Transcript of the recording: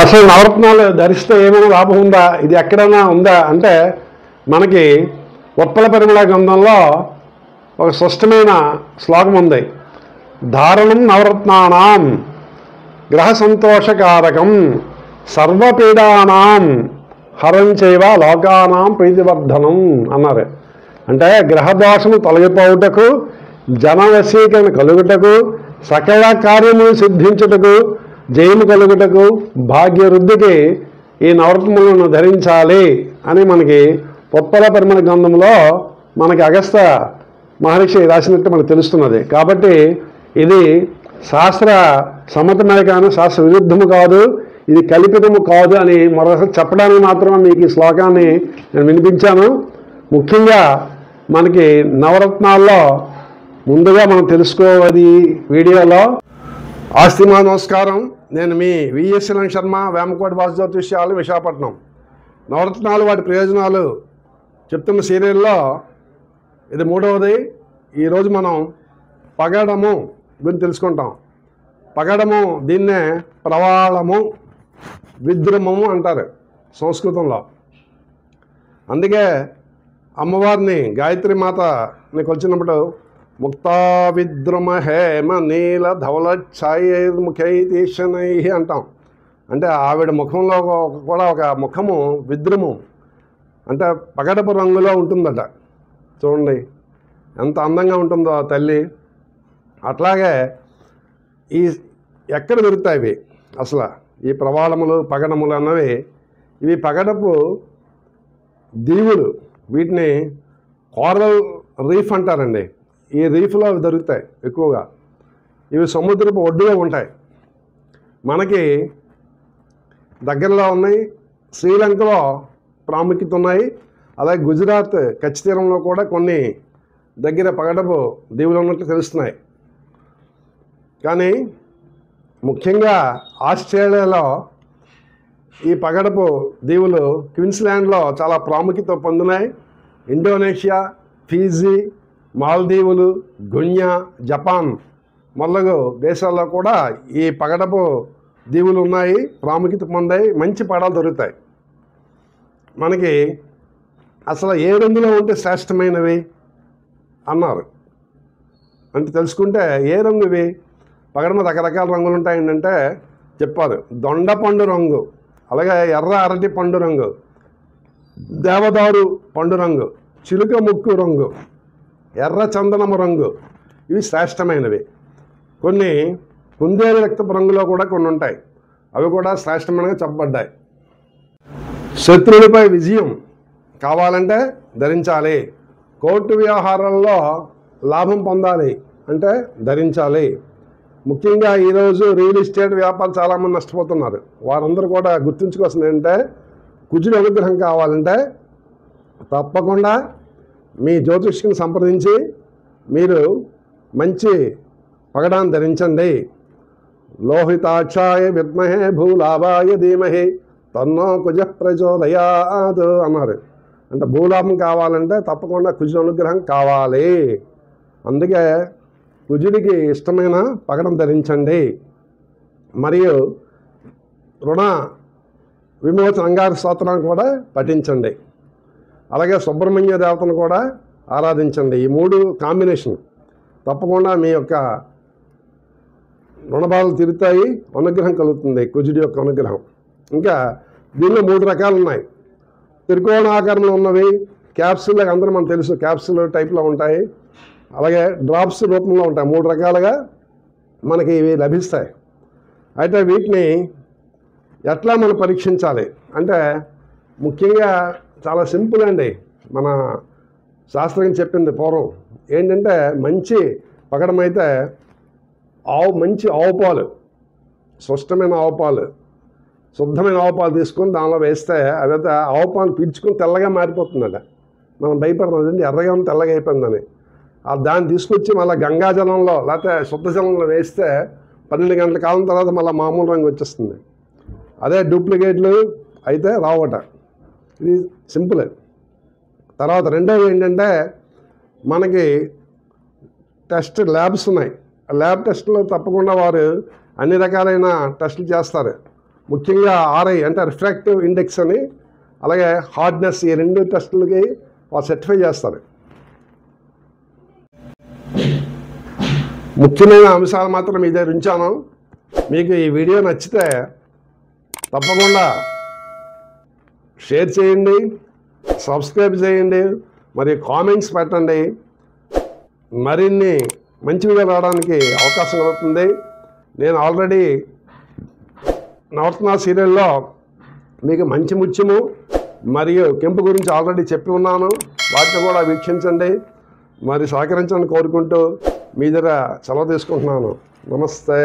అసలు నవరత్నాలు ధరిస్తే ఏమైనా లాభం ఉందా, ఇది ఎక్కడైనా ఉందా అంటే మనకి ఉత్పల పరిమళ గ్రంథంలో ఒక స్పష్టమైన శ్లోకం ఉంది. ధారణం నవరత్నానాం గ్రహ సంతోషకారకం సర్వపీడానాం హరం చైవ లోకానాం ప్రీతివర్ధనం అన్నారు. అంటే గ్రహదోషము తొలగిపోవుటకు, జనవశీకరణ కలుగుటకు, సకల కార్యములు సిద్ధించుటకు, జయము కలుగుటకు, భాగ్యవృద్ధికి ఈ నవరత్నములను ధరించాలి అని మనకి ఉత్పల పరిమళ గ్రంథంలో మనకి అగస్త్య మహర్షి రాసినట్టు మనకు తెలుస్తున్నది. కాబట్టి ఇది శాస్త్ర సమ్మతమే కానీ శాస్త్ర విరుద్ధము కాదు, ఇది కల్పితము కాదు అని మరోసారి చెప్పడానికి మాత్రమే మీకు ఈ శ్లోకాన్ని నేను వినిపించాను. ముఖ్యంగా మనకి నవరత్నాల్లో ముందుగా మనం తెలుసుకోవాలి వీడియోలో. ఆస్తిమా నమస్కారం, నేను మీ విఎస్ఎల్ శర్మ, వేమకోట వాసుజ్యోతిష్యాలు, విశాఖపట్నం. నవరత్నాలు వాటి ప్రయోజనాలు చెప్తున్న సీరియల్లో ఇది మూడవది. ఈరోజు మనం పగడము గురించి తెలుసుకుంటాం. పగడము దీన్నే ప్రవాళము, విద్రుమము అంటారు సంస్కృతంలో. అందుకే అమ్మవారిని గాయత్రి మాతని కొలిచినప్పుడు ముక్తా విద్రుమ హేమ నీల ధవల ఛాయముఖైతీషణై అంటాం. అంటే ఆవిడ ముఖంలో కూడా ఒక ముఖము విద్రుము అంటే పగడపు రంగులో ఉంటుందట. చూడండి ఎంత అందంగా ఉంటుందో ఆ తల్లి. అట్లాగే ఈ ఎక్కడ దొరుకుతాయి ఇవి అసలు ఈ ప్రవాళములు పగడములు అన్నవి? ఇవి పగడపు దీవులు, వీటిని కోరల్ రీఫ్ అంటారండి. ఈ రీఫ్లో అవి దొరుకుతాయి ఎక్కువగా. ఇవి సముద్రపు ఒడ్డుగా ఉంటాయి. మనకి దగ్గరలో ఉన్నాయి, శ్రీలంకలో ప్రాముఖ్యత ఉన్నాయి. అలాగే గుజరాత్ కచ్ తీరంలో కూడా కొన్ని దగ్గర పగడపు దీవులు ఉన్నట్లు తెలుస్తున్నాయి. కానీ ముఖ్యంగా ఆస్ట్రేలియాలో ఈ పగడపు దీవులు క్వీన్స్లాండ్లో చాలా ప్రాముఖ్యత పొందినాయి. ఇండోనేషియా, ఫీజీ, మాల్దీవులు, గున్యా, జపాన్ మొదలగు దేశాల్లో కూడా ఈ పగడపు దీవులు ఉన్నాయి, ప్రాముఖ్యత పొందాయి. మంచి పడాలు దొరుకుతాయి. మనకి అసలు ఏ రంగులో ఉంటే శ్రేష్టమైనవి అన్నారు అంటే తెలుసుకుంటే ఏ రంగు ఇవి? పగడమ రకరకాల రంగులు ఉంటాయంటే చెప్పారు. దొండపండు రంగు, అలాగే ఎర్ర అరటి పండు రంగు, దేవదారు పండు రంగు, చిలుక ముక్కు రంగు, ఎర్ర చందనము రంగు, ఇవి శ్రేష్టమైనవి. కొన్ని కుందేలు రక్తపు రంగులో కూడా కొన్ని ఉంటాయి, అవి కూడా శ్రేష్టమైనగా చెప్పబడ్డాయి. శత్రువులపై విజయం కావాలంటే ధరించాలి. కోర్టు వ్యవహారాల్లో లాభం పొందాలి అంటే ధరించాలి. ముఖ్యంగా ఈరోజు రియల్ ఎస్టేట్ వ్యాపారం చాలామంది నష్టపోతున్నారు. వారందరూ కూడా గుర్తుంచుకోవాల్సింది ఏంటంటే కుజుడి అనుగ్రహం కావాలంటే తప్పకుండా మీ జ్యోతిష్కుని సంప్రదించి మీరు మంచి పగడాన్ని ధరించండి. లోహితాక్షాయ విద్మహే భూలాభాయ ధీమహి తన్నో కుజ ప్రచోదయాత్ అన్నారు. అంటే భూలాభం కావాలంటే తప్పకుండా కుజుడి అనుగ్రహం కావాలి. అందుకే కుజుడికి ఇష్టమైన పగడం ధరించండి. మరియు రుణ విమోచన అంగార స్తోత్రాన్ని కూడా పఠించండి. అలాగే సుబ్రహ్మణ్య దేవతను కూడా ఆరాధించండి. ఈ మూడు కాంబినేషన్ తప్పకుండా మీ యొక్క రుణబాధలు తీరుతాయి, అనుగ్రహం కలుగుతుంది, కుజుడి యొక్క అనుగ్రహం. ఇంకా దీనిలో 3 రకాలు ఉన్నాయి. త్రికోణాకారంలో ఉన్నవి, క్యాప్సూల్ అందరూ మనకు తెలుసు, క్యాప్సూల్ టైప్లో ఉంటాయి. అలాగే డ్రాప్స్ రూపంలో ఉంటాయి. 3 రకాలుగా మనకి ఇవి లభిస్తాయి. అయితే వీటిని ఎట్లా మనం పరీక్షించాలి అంటే ముఖ్యంగా చాలా సింపుల్ అండి. మన శాస్త్రం చెప్పింది పూర్వం ఏంటంటే మంచి పగడమైతే మంచి ఆవు పాలు, స్పష్టమైన ఆవు పాలు, శుద్ధమైన ఆవు పాలు తీసుకొని దానిలో వేస్తే అవైతే ఆవు పాలు పీల్చుకొని తెల్లగా మారిపోతుందట. మనం భయపడుతుంది ఎర్రగా ఉంది తెల్లగా అయిపోయిందని. దాన్ని తీసుకొచ్చి మళ్ళీ గంగాజలంలో లేకపోతే శుద్ధ జలంలో వేస్తే 12 గంటల కాలం తర్వాత మళ్ళీ మామూలు రంగు వచ్చేస్తుంది. అదే డూప్లికేట్లు అయితే రావట. ఇది సింపుల్. తర్వాత రెండోది ఏంటంటే మనకి టెస్ట్ ల్యాబ్స్ ఉన్నాయి. ల్యాబ్ టెస్టులో తప్పకుండా వారు అన్ని రకాలైన టెస్టులు చేస్తారు. ముఖ్యంగా ఆర్ఐ అంటే రిఫ్రాక్టివ్ ఇండెక్స్ అని, అలాగే హార్డ్నెస్, ఈ 2 టెస్టులకి వాళ్ళు సర్టిఫై చేస్తారు. ముఖ్యమైన అంశాలు మాత్రం మీ దగ్గర ఉంచాను. మీకు ఈ వీడియో నచ్చితే తప్పకుండా షేర్ చేయండి, సబ్స్క్రైబ్ చేయండి, మరియు కామెంట్స్ పెట్టండి. మరిన్ని మంచి వీడియోలు రావడానికి అవకాశం అవుతుంది. నేను ఆల్రెడీ నవరత్న సీరియల్లో మీకు మంచి ముత్యము మరియు కెంపు గురించి ఆల్రెడీ చెప్పి ఉన్నాను. వాటిని కూడా వీక్షించండి, మరి సహకరించాలని కోరుకుంటూ మీ దగ్గర సెలవు తీసుకుంటున్నాను. నమస్తే.